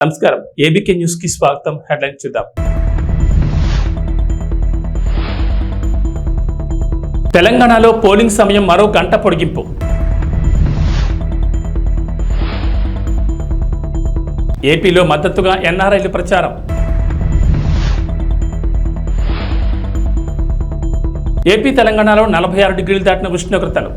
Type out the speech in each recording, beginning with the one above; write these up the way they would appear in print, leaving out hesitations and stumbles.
నమస్కారం ABK news కి స్వాగతం. హెడ్లైన్ చూద్దాం. తెలంగాణలో పోలింగ్ సమయం మరో గంట పొడిగింపు. ఏపీలో మద్దతుగా ఎన్ఆర్ఐలు ప్రచారం. ఏపీ తెలంగాణలో 46 డిగ్రీలు దాటిన ఉష్ణోగ్రతలు.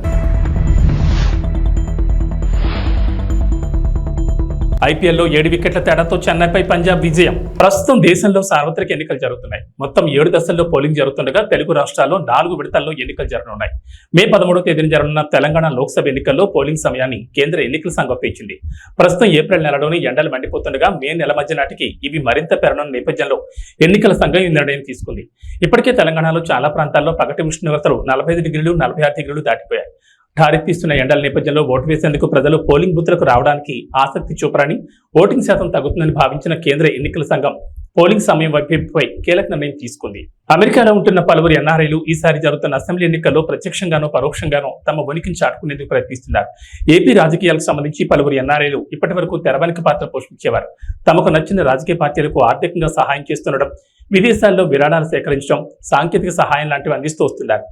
ఐపీఎల్లో 7 వికెట్ల తేడాతో చెన్నైపై పంజాబ్ విజయం. ప్రస్తుతం దేశంలో సార్వత్రిక ఎన్నికలు జరుగుతున్నాయి. మొత్తం 7 దశల్లో పోలింగ్ జరుగుతుండగా తెలుగు రాష్ట్రాల్లో 4 విడతల్లో ఎన్నికలు జరగనున్నాయి. మే 13వ తేదీన జరగనున్న తెలంగాణ లోక్సభ ఎన్నికల్లో పోలింగ్ సమయాన్ని కేంద్ర ఎన్నికల సంఘం పెంచింది. ప్రస్తుతం ఏప్రిల్ నెలలోని ఎండలు మండిపోతుండగా మే నెల మధ్య నాటికి ఇవి మరింత పెరగనున్న నేపథ్యంలో ఎన్నికల సంఘం ఈ నిర్ణయం తీసుకుంది. ఇప్పటికే తెలంగాణలో చాలా ప్రాంతాల్లో పగటి ఉష్ణోగ్రతలు 45 డిగ్రీలు 46 డిగ్రీలు దాటిపోయాయి. ఠారెత్తిస్తున్న ఎండల నేపథ్యంలో ఓటు వేసేందుకు ప్రజలు పోలింగ్ బూత్లకు రావడానికి ఆసక్తి చూపరని, ఓటింగ్ శాతం తగ్గుతుందని భావించిన కేంద్ర ఎన్నికల సంఘం పోలింగ్ సమయం వైపుపై కీలక నిర్ణయం తీసుకుంది. అమెరికాలో ఉంటున్న పలువురు ఎన్ఆర్ఐలు ఈసారి జరుగుతున్న అసెంబ్లీ ఎన్నికల్లో ప్రత్యక్షంగానో పరోక్షంగానో తమ ఉనికిని చాటుకునేందుకు ప్రయత్నిస్తున్నారు. ఏపీ రాజకీయాలకు సంబంధించి పలువురు ఎన్ఆర్ఐలు ఇప్పటి వరకు తెరవెనుక పాత్ర పోషించేవారు. తమకు నచ్చిన రాజకీయ పార్టీలకు ఆర్థికంగా సహాయం చేస్తుండడం, విదేశాల్లో విరాళాలు సేకరించడం, సాంకేతిక సహాయం లాంటివి అందిస్తూ వస్తున్నారు.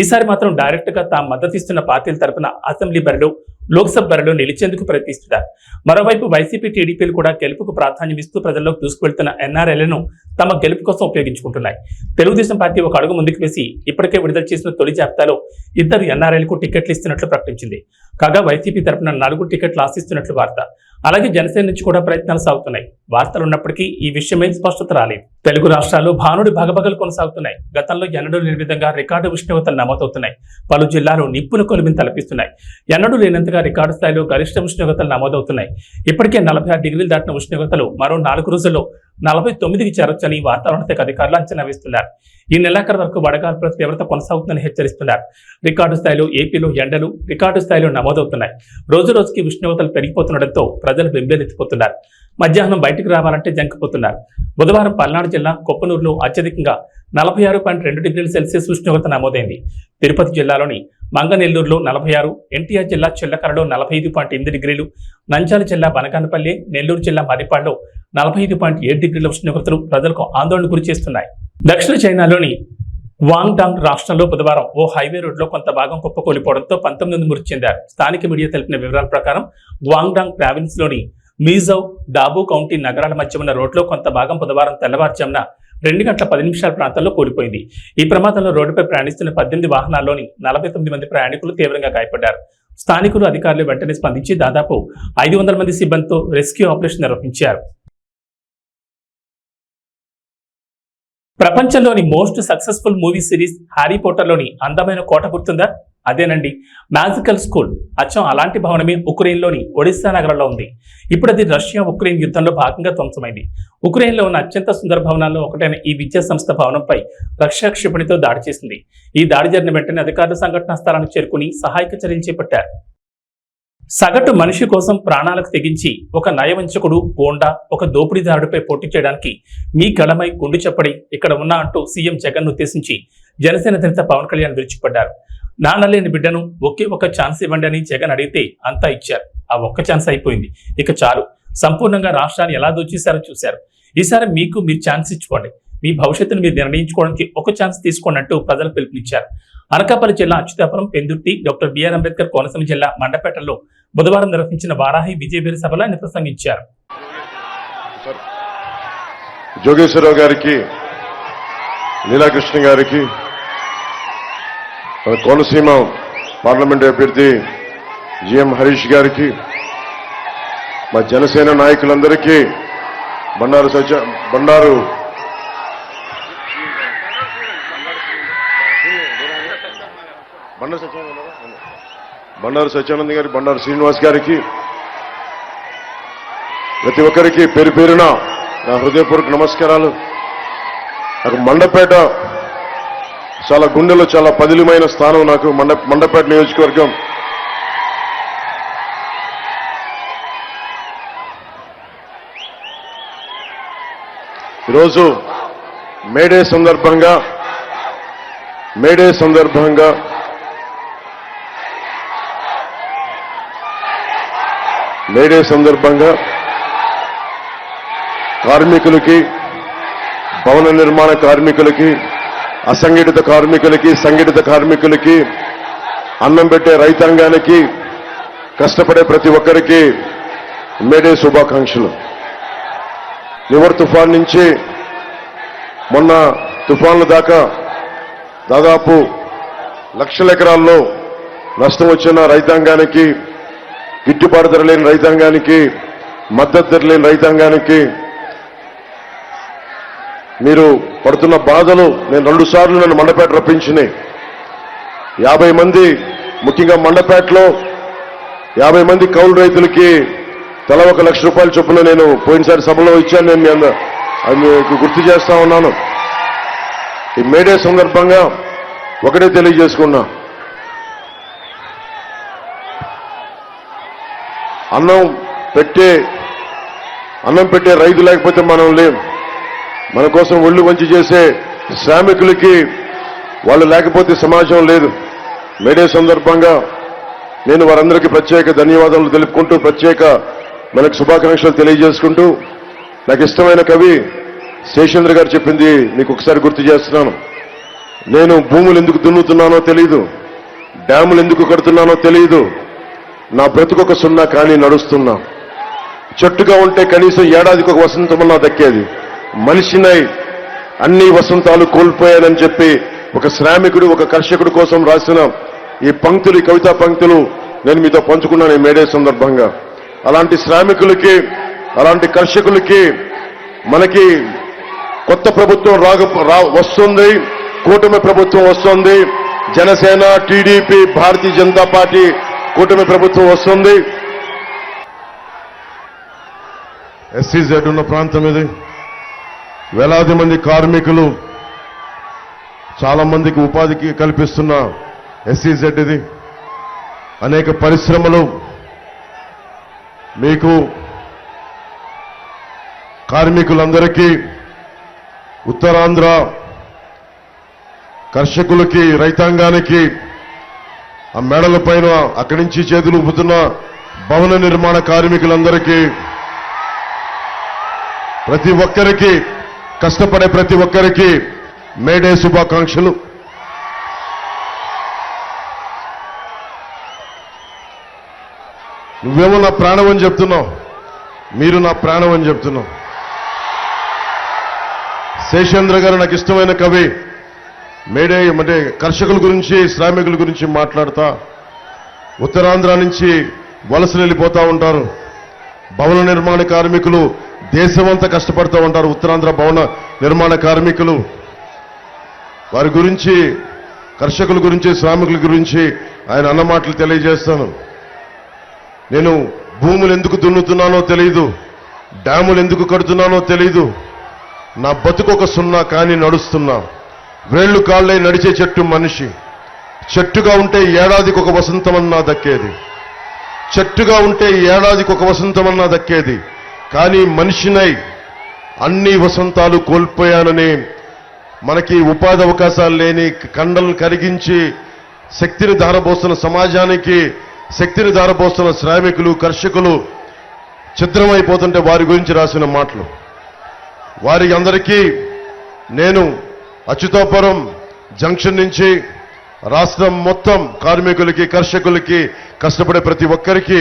ఈసారి మాత్రం డైరెక్ట్ గా తాము మద్దతిస్తున్న పార్టీల తరపున అసెంబ్లీ బరిలో, లోక్సభ బరిలో నిలిచేందుకు ప్రయత్నిస్తున్నారు. మరోవైపు వైసీపీ, టీడీపీలు కూడా గెలుపుకు ప్రాధాన్యం ఇస్తూ ప్రజల్లోకి దూసుకువెళ్తున్న ఎన్ఆర్ఐలను తమ గెలుపు కోసం ఉపయోగించుకుంటున్నాయి. తెలుగుదేశం పార్టీ ఒక అడుగు ముందుకు వేసి ఇప్పటికే విడుదల చేసిన తొలి జాబితాలో 2 ఎన్ఆర్ఐలకు టికెట్లు ఇస్తున్నట్లు ప్రకటించింది. కాగా వైసీపీ తరపున 4 టికెట్లు ఆశిస్తున్నట్లు వార్త. అలాగే జనసేన నుంచి కూడా ప్రయత్నాలు సాగుతున్నాయి. వార్తలు ఉన్నప్పటికీ ఈ విషయమై స్పష్టత రాలేదు. తెలుగు రాష్ట్రాల్లో భానుడి భగభగలు కొనసాగుతున్నాయి. గతంలో ఎన్నడూ లేని విధంగా రికార్డు ఉష్ణోగ్రతలు నమోదవుతున్నాయి. పలు జిల్లాలు నిప్పులు కొలిమిని తలపిస్తున్నాయి. ఎన్నడూ లేనంతగా రికార్డు స్థాయిలో గరిష్ట ఉష్ణోగ్రతలు నమోదవుతున్నాయి. ఇప్పటికే 46 డిగ్రీలు దాటిన ఉష్ణోగ్రతలు మరో 4 రోజుల్లో 49కి చేరొచ్చని వాతావరణ శాఖ అధికారులు అంచనా వేస్తున్నారు. ఈ నెలాఖరు వరకు వడగాల్పుల తీవ్రత కొనసాగుతుందని హెచ్చరిస్తున్నారు. రికార్డు స్థాయిలో ఏపీలో ఎండలు రికార్డు స్థాయిలో నమోదవుతున్నాయి. రోజు రోజుకి ఉష్ణోగ్రతలు పెరిగిపోతుండటంతో ప్రజలు బెంబేలెత్తిపోతున్నారు. మధ్యాహ్నం బయటకు రావాలంటే జంకిపోతున్నారు. బుధవారం పల్నాడు జిల్లా కొప్పనూరులో అత్యధికంగా 46.2 డిగ్రీల సెల్సియస్ ఉష్ణోగ్రత నమోదైంది. తిరుపతి జిల్లాలోని మంగనెల్లూరులో 46, ఎన్టీఆర్ జిల్లా చిల్లకరలో 45.8 డిగ్రీలు, నంద్యాల జిల్లా బనగానపల్లి, నెల్లూరు జిల్లా మర్రిపాడులో 45.7 డిగ్రీల ఉష్ణోగ్రతలు ప్రజలకు ఆందోళన గురి చేస్తున్నాయి. దక్షిణ చైనాలోని వాంగ్డాంగ్ రాష్ట్రంలో బుధవారం ఓ హైవే రోడ్లో కొంత భాగం కుప్పకూలిపోవడంతో 19 మంది మృతి చెందారు. స్థానిక మీడియా తెలిపిన వివరాల ప్రకారం గ్వాంగ్డాంగ్ ప్రావిన్స్ లోని మీజౌ, డాబు కౌంటీ నగరాల మధ్య ఉన్న రోడ్లో కొంత భాగం బుధవారం తెల్లవారుజామున 2 గంటల 10 నిమిషాల ప్రాంతాల్లో కూలిపోయింది. ఈ ప్రమాదంలో రోడ్డుపై ప్రయాణిస్తున్న 18 వాహనాల్లోని 49 మంది ప్రయాణికులు తీవ్రంగా గాయపడ్డారు. స్థానికులు, అధికారులు వెంటనే స్పందించి దాదాపు 500 మంది సిబ్బందితో రెస్క్యూ ఆపరేషన్ నిర్వహించారు. ప్రపంచంలోని most successful movie series Harry పోటర్లోని అందమైన కోట గుర్తుందా? అదేనండి, మ్యాజికల్ స్కూల్. అచ్చం అలాంటి భవనమే ఉక్రెయిన్లోని ఒడిస్సా నగరంలో ఉంది. ఇప్పుడు అది రష్యా ఉక్రెయిన్ యుద్ధంలో భాగంగా ధ్వంసమైంది. ఉక్రెయిన్లో ఉన్న అత్యంత సుందర భవనాల్లో ఒకటైన ఈ విద్యా సంస్థ భవనంపై రష్యా క్షిపణితో దాడి చేసింది. ఈ దాడి జరిగిన వెంటనే అధికారులు సంఘటనా స్థలానికి చేరుకుని సహాయక చర్యలు చేపట్టారు. సగటు మనిషి కోసం ప్రాణాలకు తెగించి ఒక నయవంచకుడు, గోండా, ఒక దోపిడీదారుడిపై పోటీ చేయడానికి మీ గళమై గుండు చెప్పడి ఇక్కడ ఉన్నా అంటూ సీఎం జగన్ ఉద్దేశించి జనసేన అధినేత పవన్ కళ్యాణ్ విరుచుకుపడ్డారు. నాన్నలేని బిడ్డను ఒకే ఒక ఛాన్స్ ఇవ్వండి అని జగన్ అడిగితే అంతా ఇచ్చారు. ఆ ఒక్క ఛాన్స్ అయిపోయింది, ఇక చాలు. సంపూర్ణంగా రాష్ట్రాన్ని ఎలా దోచేశారో చూశారు. ఈసారి మీరు ఛాన్స్ ఇచ్చుకోండి. మీ భవిష్యత్తును మీరు నిర్ణయించుకోవడానికి ఒక ఛాన్స్ తీసుకోండి అంటూ ప్రజలు పిలుపునిచ్చారు. అనకాపల్లి జిల్లా అచ్యుతాపురం, పెందుర్తి, డాక్టర్ బిఆర్ అంబేద్కర్ కోనసీమ జిల్లా మండపేటలో బుధవారం నిర్వహించిన వారాహి విజయబేరి సభలో ఆయన ప్రసంగించారు. జోగేశ్వరరావు గారికి, లీలాకృష్ణ గారికి, మన కోనసీమ పార్లమెంట్ అభ్యర్థి జిఎం హరీష్ గారికి, మా జనసేన నాయకులందరికీ, బండారు సత్యానంద్ గారి, బండారు శ్రీనివాస్ గారికి, ప్రతి ఒక్కరికి పేరు పేరున నా హృదయపూర్వక నమస్కారాలు. నాకు మండపేట చాలా గుండెలో చాలా పదిలమైన స్థానం. నాకు మండపేట నియోజకవర్గం ఈరోజు మేడే సందర్భంగా కార్మికులకి, భవన నిర్మాణ కార్మికులకి, అసంఘటిత కార్మికులకి, సంఘటిత కార్మికులకి, అన్నం పెట్టే రైతాంగానికి, కష్టపడే ప్రతి ఒక్కరికి మేడే శుభాకాంక్షలు. నివర్ తుఫాన్ నుంచి మొన్న తుఫాన్ల దాకా దాదాపు లక్షల ఎకరాల్లో నష్టం వచ్చిన రైతాంగానికి, గిట్టుబాటు ధర లేని రైతాంగానికి, మద్దతు ధర లేని రైతాంగానికి మీరు పడుతున్న బాధలు నేను 2 సార్లు నన్ను మండపేట రప్పించినాయి. 50 మంది, ముఖ్యంగా మండపేటలో 50 మంది కౌలు రైతులకి తల 1 లక్ష రూపాయల చొప్పున నేను పోయినసారి సభలో ఇచ్చాను. నేను అది మీకు గుర్తు చేస్తా ఉన్నాను. ఈ మేడే సందర్భంగా ఒకటే తెలియజేసుకున్నా, అన్నం పెట్టే రైతు లేకపోతే మనం లేం. మన కోసం ఒళ్ళు వంచి చేసే శ్రామికులకి వాళ్ళు లేకపోతే సమాజం లేదు. మేడే సందర్భంగా నేను వారందరికీ ప్రత్యేక ధన్యవాదాలు తెలుపుకుంటూ, ప్రత్యేక మనకు శుభాకాంక్షలు తెలియజేసుకుంటూ, నాకు ఇష్టమైన కవి శేషేంద్ర గారు చెప్పింది మీకు ఒకసారి గుర్తు చేస్తున్నాను. నేను భూములు ఎందుకు దున్నుతున్నానో తెలియదు, డ్యాములు ఎందుకు కడుతున్నానో తెలియదు, నా బ్రతుకొక సున్నా కానీ నడుస్తున్నా. చెట్టుగా ఉంటే కనీసం ఏడాదికి ఒక వసంతమన్నా దక్కేది. మనిషినై అన్ని వసంతాలు కోల్పోయానని చెప్పి ఒక శ్రామికుడు, ఒక కర్షకుడు కోసం రాసిన ఈ పంక్తులు, ఈ కవితా పంక్తులు నేను మీతో పంచుకున్నాను ఈ మేడే సందర్భంగా. అలాంటి శ్రామికులకి, అలాంటి కర్షకులకి మనకి కొత్త ప్రభుత్వం వస్తుంది, కూటమి ప్రభుత్వం వస్తుంది. జనసేన, టీడీపీ, భారతీయ జనతా పార్టీ కూటమి ప్రభుత్వం వస్తుంది. ఎస్సీజెడ్ ఉన్న ప్రాంతం ఇది. వేలాది మంది కార్మికులు, చాలా మందికి ఉపాధికి కల్పిస్తున్న ఎస్సీజెడ్ ఇది. అనేక పరిశ్రమలు, మీకు కార్మికులందరికీ, ఉత్తరాంధ్ర కర్షకులకి, రైతాంగానికి, ఆ మేడల పైన అక్కడి నుంచి చేతులు ఊపుతున్న భవన నిర్మాణ కార్మికులందరికీ, ప్రతి ఒక్కరికి, కష్టపడే ప్రతి ఒక్కరికి మేడే శుభాకాంక్షలు. నువ్వేమో నా ప్రాణం అని చెప్తున్నావు, మీరు నా ప్రాణం అని చెప్తున్నావు. శేషేంద్ర గారు నాకు ఇష్టమైన కవి. మేడే అంటే కర్షకుల గురించి, శ్రామికుల గురించి మాట్లాడతా, ఉత్తరాంధ్ర నుంచి వలసలు వెళ్ళిపోతా ఉంటారు. భవన నిర్మాణ కార్మికులు దేశమంతా కష్టపడుతూ ఉంటారు. ఉత్తరాంధ్ర భవన నిర్మాణ కార్మికులు, వారి గురించి, కర్షకుల గురించి, శ్రామికుల గురించి ఆయన అన్న మాటలు తెలియజేస్తాను. నేను భూములు ఎందుకు దున్నుతున్నానో తెలియదు, డ్యాములు ఎందుకు కడుతున్నానో తెలియదు, నా బతుకొక సున్నా కానీ నడుస్తున్నా. వేళ్లు కాళ్ళై నడిచే చెట్టు మనిషి. చెట్టుగా ఉంటే ఏడాదికి ఒక వసంతమన్నా దక్కేది. చెట్టుగా ఉంటే ఏడాదికి ఒక వసంతమన్నా దక్కేది. కానీ మనిషినై అన్ని వసంతాలు కోల్పోయానని, మనకి ఉపాధి అవకాశాలు లేని, కండలను కరిగించి శక్తిని ధారపోస్తున్న సమాజానికి శక్తిని ధారపోస్తున్న శ్రామికులు, కర్షకులు ఛిద్రమైపోతుంటే వారి గురించి రాసిన మాటలు. వారి అందరికీ నేను అచ్యుతాపురం జంక్షన్ నుంచి రాష్ట్రం మొత్తం కార్మికులకి, కర్షకులకి, కష్టపడే ప్రతి ఒక్కరికి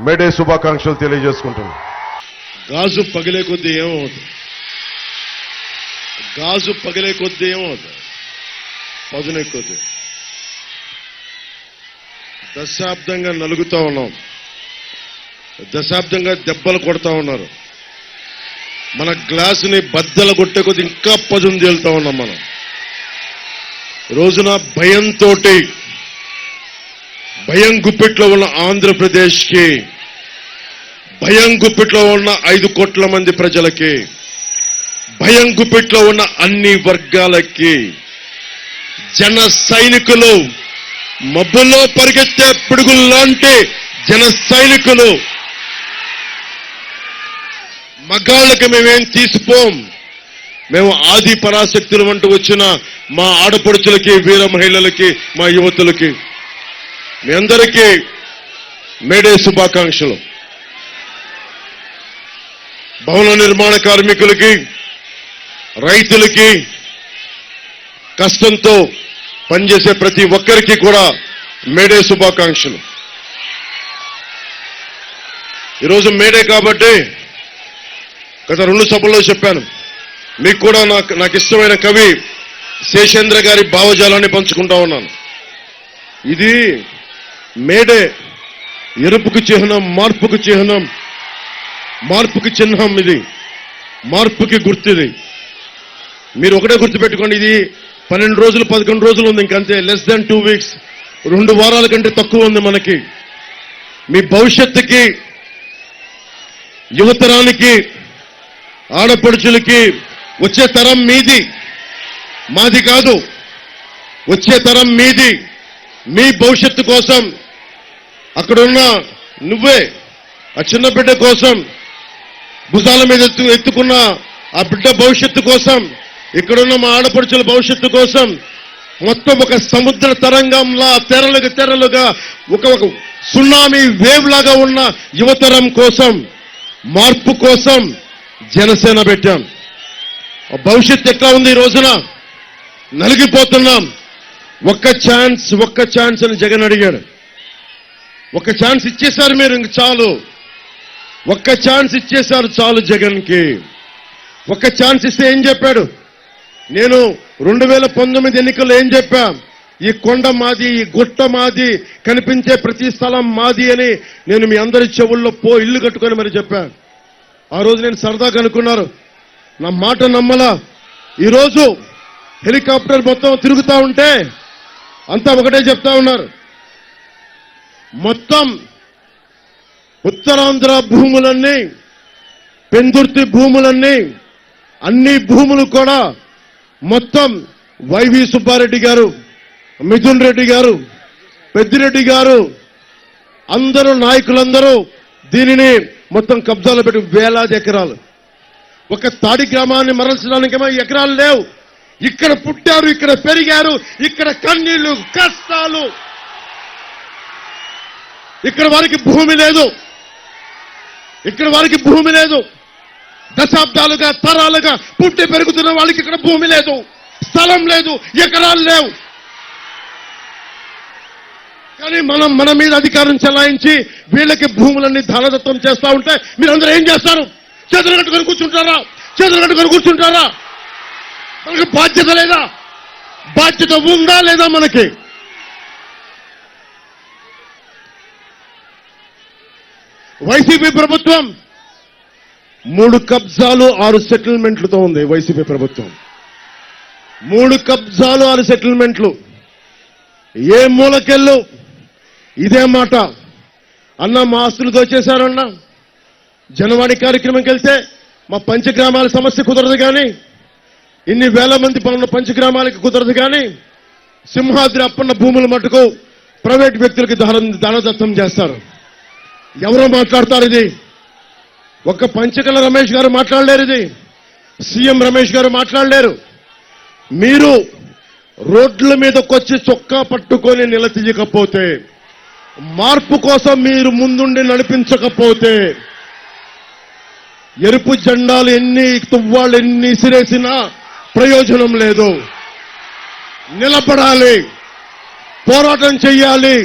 మేడే శుభాకాంక్షలు తెలియజేసుకుంటున్నాను. గాజు పగిలే కొద్దీ ఏమవుతుంది? గాజు పగిలే కొద్దీ ఏమవుతుంది? పదునే కొద్దీ. దశాబ్దంగా నలుగుతా ఉన్నాం, దశాబ్దంగా దెబ్బలు కొడతా ఉన్నారు. మన గ్లాసుని బద్దలు కొట్టే కొద్ది ఇంకా పదును తేలుతా ఉన్నాం మనం. రోజున భయంతో, భయం గుప్పిట్లో ఉన్న ఆంధ్రప్రదేశ్కి, భయం గుప్పిట్లో ఉన్న 5 కోట్ల మంది ప్రజలకి, భయం గుప్పిట్లో ఉన్న అన్ని వర్గాలకి జన సైనికులు, మబ్బుల్లో పరిగెత్తే పిడుగుల్లాంటి జన సైనికులు, మగాళ్ళకి మేమేం తీసిపోం. మేము ఆది పరాశక్తులు అంటూ వచ్చిన మా ఆడపడుచులకి, వీర మహిళలకి, మా యువతులకి మీ అందరికీ మేడే శుభాకాంక్షలు. భవన నిర్మాణ కార్మికులకి, రైతులకి, కష్టంతో పనిచేసే ప్రతి ఒక్కరికి కూడా మేడే శుభాకాంక్షలు. ఈరోజు మేడే కాబట్టి గత 2 సభల్లో చెప్పాను, మీకు కూడా నాకు ఇష్టమైన కవి శేషేంద్ర గారి భావజాలాన్ని పంచుకుంటా ఉన్నాను. ఇది మేడే ఎరుపుకు చిహ్నం, మార్పుకు చిహ్నం, మార్పుకి చిహ్నం, ఇది మార్పుకి గుర్తుది. మీరు ఒకటే గుర్తుపెట్టుకోండి, ఇది 12 రోజులు 11 రోజులు ఉంది, ఇంకంతే, లెస్ దాన్ 2 వీక్స్, 2 వారాల కంటే తక్కువ ఉంది మనకి. మీ భవిష్యత్తుకి, యువతరానికి, ఆడపడుచులకి, వచ్చే తరం మీది, మాది కాదు, వచ్చే తరం మీది. మీ భవిష్యత్తు కోసం, అక్కడున్న నువ్వే ఆ చిన్న బిడ్డ కోసం భుజాల మీద ఎత్తుకున్న ఆ బిడ్డ భవిష్యత్తు కోసం, ఇక్కడున్న మా ఆడపడుచుల భవిష్యత్తు కోసం, మొత్తం ఒక సముద్ర తరంగంలా తెరలుగా ఒక సునామీ వేవ్ లాగా ఉన్న యువతరం కోసం, మార్పు కోసం జనసేన పెట్టాం. భవిష్యత్తు ఎట్లా ఉంది? ఈ రోజున నలిగిపోతున్నాం. ఒక్క ఛాన్స్ అని జగన్ అడిగాడు. ఒక్క ఛాన్స్ ఇచ్చేశారు మీరు, ఇంక చాలు. ఒక్క ఛాన్స్ ఇచ్చేశారు చాలు జగన్కి. ఒక్క ఛాన్స్ ఇస్తే ఏం చెప్పాడు? నేను 2019 ఎన్నికల్లో ఏం చెప్పా? ఈ కొండ మాది, ఈ గుట్ట మాది, కనిపించే ప్రతి స్థలం మాది అని నేను మీ అందరి చెవుల్లో ఇల్లు కట్టుకొని మరి చెప్పా. ఆ రోజు నేను సరదాగా అనుకున్నారు, నా మాట నమ్మలా. ఈరోజు హెలికాప్టర్ మొత్తం తిరుగుతా ఉంటే అంతా ఒకటే చెప్తా ఉన్నారు, మొత్తం ఉత్తరాంధ్ర భూములన్నీ, పెందుర్తి భూములన్నీ, అన్ని భూములు కూడా మొత్తం వైవి సుబ్బారెడ్డి గారు, మిథున్ రెడ్డి గారు, పెద్దిరెడ్డి గారు, అందరూ నాయకులందరూ దీనిని మొత్తం కబ్జాలో పెట్టి వేలాది ఎకరాలు. ఒక తాడి గ్రామాన్ని మరల్చడానికేమో ఎకరాలు లేవు. ఇక్కడ పుట్టారు, ఇక్కడ పెరిగారు, ఇక్కడ కన్నీళ్లు, కష్టాలు. ఇక్కడ వారికి భూమి లేదు, ఇక్కడ వారికి భూమి లేదు. దశాబ్దాలుగా, తరాలుగా పుట్టి పెరుగుతున్న వాళ్ళకి ఇక్కడ భూమి లేదు, స్థలం లేదు, ఎకరాలు లేవు. కానీ మన మీద అధికారం చెలాయించి వీళ్ళకి భూములన్నీ ధానదత్తం చేస్తా ఉంటే మీరందరూ ఏం చేస్తారు? చేతులు కట్టుకొని కూర్చుంటారా? చేతులు కట్టుకొని కూర్చుంటారా? మనకి బాధ్యత లేదా? బాధ్యత ఉందా లేదా మనకి? వైసీపీ ప్రభుత్వం 3 కబ్జాలు 6 సెటిల్మెంట్లతో ఉంది. వైసీపీ ప్రభుత్వం 3 కబ్జాలు 6 సెటిల్మెంట్లు. ఏ మూలకెళ్ళు ఇదే మాట. అన్న మా ఆస్తులు దోచేశారన్నా, జనవాణి కార్యక్రమంకి వెళ్తే మా పంచగ్రామాల సమస్య కుదరదు కానీ, ఇన్ని వేల మంది పనున్న పంచగ్రామాలకి కుదరదు కానీ, సింహాద్రి అప్పన్న భూముల మటుకు ప్రైవేట్ వ్యక్తులకి దానదత్తం చేస్తారు. ఎవరో మాట్లాడతారు ఇది? ఒక్క పంచకల రమేష్ గారు మాట్లాడలేరు, ఇది సీఎం రమేష్ గారు మాట్లాడలేరు. మీరు రోడ్ల మీదకొచ్చి చొక్కా పట్టుకొని నిలదీయకపోతే, మార్పు కోసం మీరు ముందుండి నడిపించకపోతే, ఎరుపు జెండాలు ఎన్ని తువ్వాళ్ళు ఎన్ని సిరేసినా ప్రయోజనం లేదు. నిలబడాలి, పోరాటం చెయ్యాలి.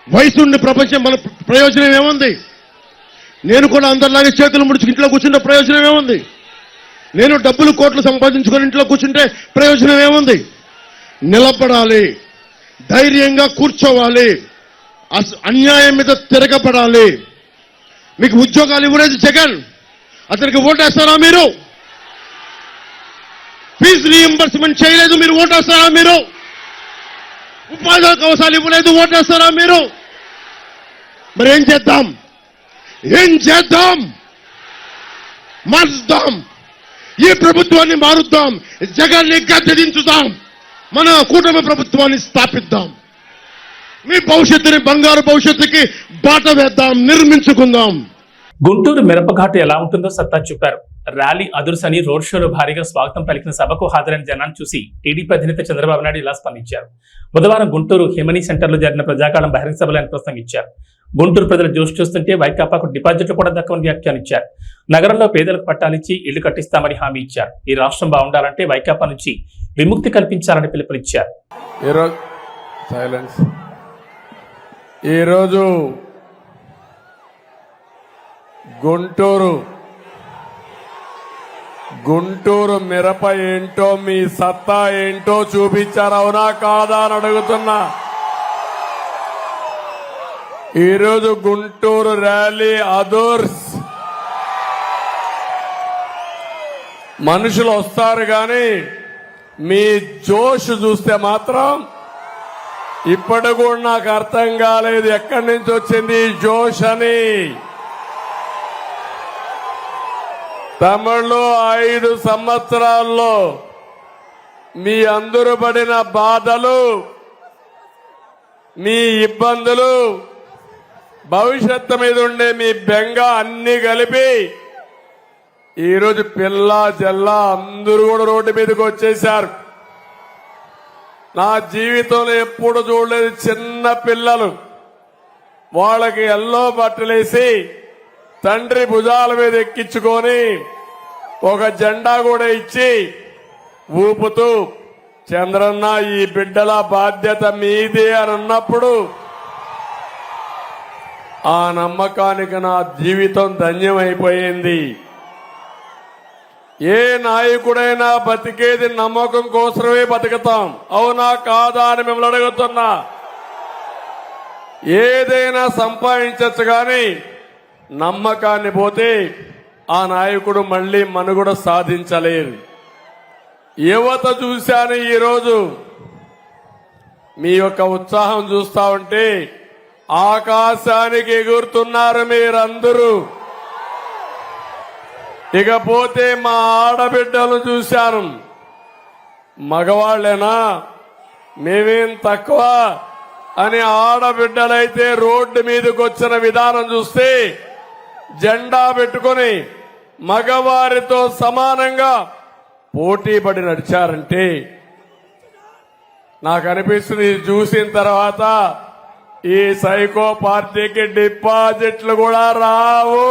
వయసుండి ప్రపంచం మన ప్రయోజనం ఏముంది? నేను కూడా అందరిలాగే చేతులు ముడుచుకు ఇంట్లో కూర్చుంటే ప్రయోజనం ఏముంది? నేను డబ్బులు కోట్లు సంపాదించుకొని ఇంట్లో కూర్చుంటే ప్రయోజనం ఏముంది? నిలబడాలి, ధైర్యంగా కూర్చోవాలి, అన్యాయం మీద తిరగబడాలి. మీకు ఉద్యోగాలు ఇవ్వలేదు జగన్, అతనికి ఓటేస్తారా మీరు? ఫీజు రీయింబర్స్మెంట్ చేయలేదు, మీరు ఓటేస్తారా మీరు? ఉపాధి అవకాశాలు ఇవ్వలేదు, ఓటేస్తారా మీరు? మరి ఏం చేద్దాం? మార్చుదాం, ఈ ప్రభుత్వాన్ని మారుద్దాం, జగన్ని గద్దె దించుదాం, మన కూటమి ప్రభుత్వాన్ని స్థాపిద్దాం. మీ భవిష్యత్తుని, బంగారు భవిష్యత్తుకి బాట వేద్దాం, నిర్మించుకుందాం. గుంటూరు మిరపఘాటు ఎలా ఉంటుందో సత్తా చూపారు. ర్యాలీ అదుర్సని రోడ్ షోలో భారీగా స్వాగతం పలికిన సభకు హాజరైన జనాన్ని చూసి టీడీపీ అధినేత చంద్రబాబు నాయుడు ఇలా స్పందించారు. బుధవారం గుంటూరు హిమనీ సెంటర్లో జరిగిన ప్రజాకాలం బహిరంగ సభలో ఆయన ప్రసంగించారు. గుంటూరు ప్రజల జోష్ చూస్తుంటే వైకాపాకు డిపాజిట్లు కూడా దక్కవని వ్యాఖ్యానించారు. నగరంలో పేదలకు పట్టాలిచ్చి ఇళ్లు కట్టిస్తామని హామీ ఇచ్చారు. ఈ రాష్ట్రం బాగుండాలంటే వైకాపా నుంచి విముక్తి కల్పించాలని పిలుపునిచ్చారు. ఈరోజు గుంటూరు మిరప ఏంటో, మీ సత్తా ఏంటో చూపించారు, అవునా కాదా అని అడుగుతున్నా. ఈరోజు గుంటూరు ర్యాలీ అదర్స్ మనుషులు వస్తారు కానీ మీ జోష్ చూస్తే మాత్రం ఇప్పటి కూడా నాకు అర్థం కాలేదు ఎక్కడి నుంచి వచ్చింది ఈ జోష్ అని. తమిళ్లో 5 సంవత్సరాల్లో మీ అందరూ పడిన బాధలు, మీ ఇబ్బందులు, భవిష్యత్తు మీద ఉండే మీ బెంగ అన్ని కలిపి ఈరోజు పిల్ల జల్ల అందరూ కూడా రోడ్డు మీదకి వచ్చేశారు. నా జీవితంలో ఎప్పుడు చూడలేదు చిన్న పిల్లలు వాళ్ళకి ఎల్లో బట్టలేసి తండ్రి భుజాల మీద ఎక్కించుకొని ఒక జెండా కూడా ఇచ్చి ఊపుతూ చంద్రన్న ఈ బిడ్డల బాధ్యత మీదే అని అన్నప్పుడు ఆ నమ్మకానికి నా జీవితం ధన్యమైపోయింది. ఏ నాయకుడైనా బతికేది నమ్మకం కోసమే బతుకుతాం, అవునా కాదా అని మిమ్మల్ని అడుగుతున్నా. ఏదైనా సంపాదించచ్చు కానీ నమ్మకాన్ని పోతే ఆ నాయకుడు మళ్లీ మనుగడ సాధించలేరు. యువత చూశాను ఈరోజు మీ యొక్క ఉత్సాహం చూస్తా ఉంటే ఆకాశానికి ఎగురుతున్నారు మీరందరూ. ఇకపోతే మా ఆడబిడ్డలు చూశాను, మగవాళ్లేనా మేమేం తక్కువ అని ఆడబిడ్డలైతే రోడ్డు మీదకి వచ్చిన విధానం చూస్తే జెండా పెట్టుకుని మగవారితో సమానంగా పోటీ పడి నడిచారంటే నాకు అనిపిస్తుంది ఇది చూసిన తర్వాత ఈ సైకో పార్టీకి డిపాజిట్లు కూడా రావు.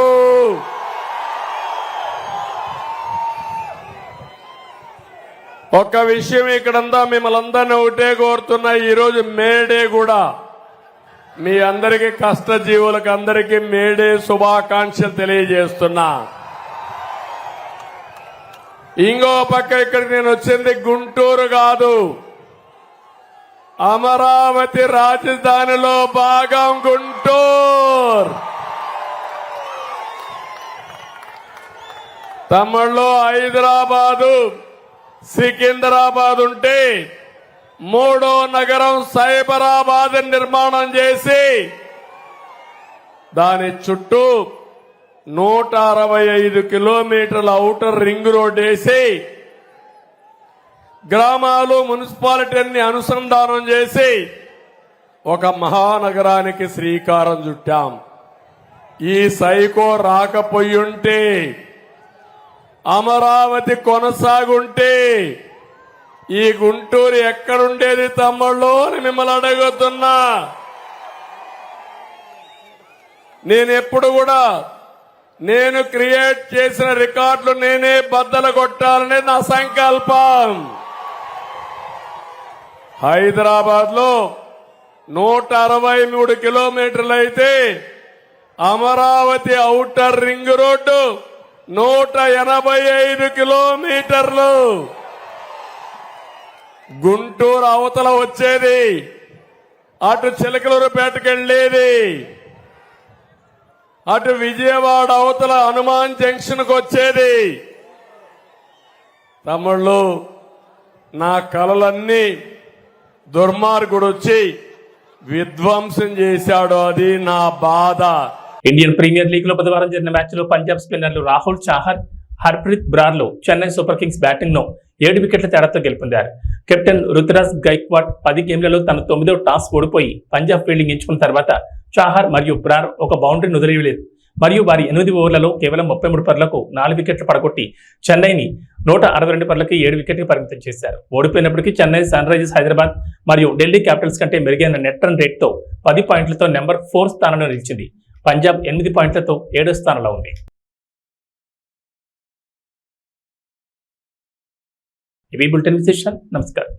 ఒక్క విషయం ఇక్కడంతా మిమ్మల్ని అందరినీ ఒకటే కోరుతున్నా, ఈరోజు మేడే కూడా మీ అందరికీ కష్టజీవులకు అందరికీ మేడే శుభాకాంక్షలు తెలియజేస్తున్నా. ఇంకో పక్క ఇక్కడికి నేను వచ్చింది గుంటూరు కాదు, అమరావతి రాజధానిలో భాగం గుంటూరు. తమిళ్లో హైదరాబాదు సికింద్రాబాద్ ఉంటే 3వ నగరం సైబరాబాద్ నిర్మాణం చేసి దాని చుట్టూ 165 కిలోమీటర్ల ఔటర్ రింగ్ రోడ్ వేసి గ్రామాలు మున్సిపాలిటీని అనుసంధానం చేసి ఒక మహానగరానికి శ్రీకారం చుట్టాం. ఈ సైకో రాకపోయుంటే, అమరావతి కొనసాగుంటే ఈ గుంటూరు ఎక్కడుండేది తమ్ముళ్ళు అని మిమ్మల్ని అడుగుతున్నా. నేనెప్పుడు కూడా నేను క్రియేట్ చేసిన రికార్డులు నేనే బద్దలు కొట్టాలనే నా సంకల్పం. హైదరాబాద్ లో 163 కిలోమీటర్లు అయితే అమరావతి ఔటర్ రింగ్ రోడ్డు 185 కిలోమీటర్లు. గుంటూరు అవతల వచ్చేది, అటు చిలకలూరుపేటకి వెళ్లేది, అటు విజయవాడ అవతల హనుమాన్ జంక్షన్ కు వచ్చేది. తమ్ముళ్ళు, నా కలలన్నీ దుర్మార్గుడు వచ్చి విధ్వంసం చేశాడు, అది నా బాధ. ఇండియన్ ప్రీమియర్ లీగ్ లో బుధవారం జరిగిన మ్యాచ్ లో పంజాబ్ స్పిన్నర్లు రాహుల్ చాహర్, హర్ప్రీత్ బ్రార్లో చెన్నై సూపర్ కింగ్స్ బ్యాటింగ్ లో 7 వికెట్ల తేడాతో గెలుపొందారు. కెప్టెన్ రుతురాజ్ గైక్వాడ్ 10 గేమ్లలో తన 9వ టాస్ ఓడిపోయి పంజాబ్ ఫీల్డింగ్ ఎంచుకున్న తర్వాత చాహర్ మరియు బ్రార్ ఒక బౌండరీని వదిలివేయలేదు. మరియు వారి 8 ఓవర్లలో కేవలం 33 పరుగులకు 4 వికెట్లు పడగొట్టి చెన్నైని 162 పరుగులకి 7 వికెట్లకు పరిమితం చేశారు. ఓడిపోయినప్పటికీ చెన్నై సన్ రైజర్స్ హైదరాబాద్ మరియు ఢిల్లీ క్యాపిటల్స్ కంటే మెరుగైన నెట్ రన్ రేట్తో 10 పాయింట్లతో నెంబర్ 4 స్థానంలో నిలిచింది. పంజాబ్ 8 పాయింట్లతో 7వ స్థానంలో ఉంది. ఇవి బులెటిన్ విశేషాలు. నమస్కారం.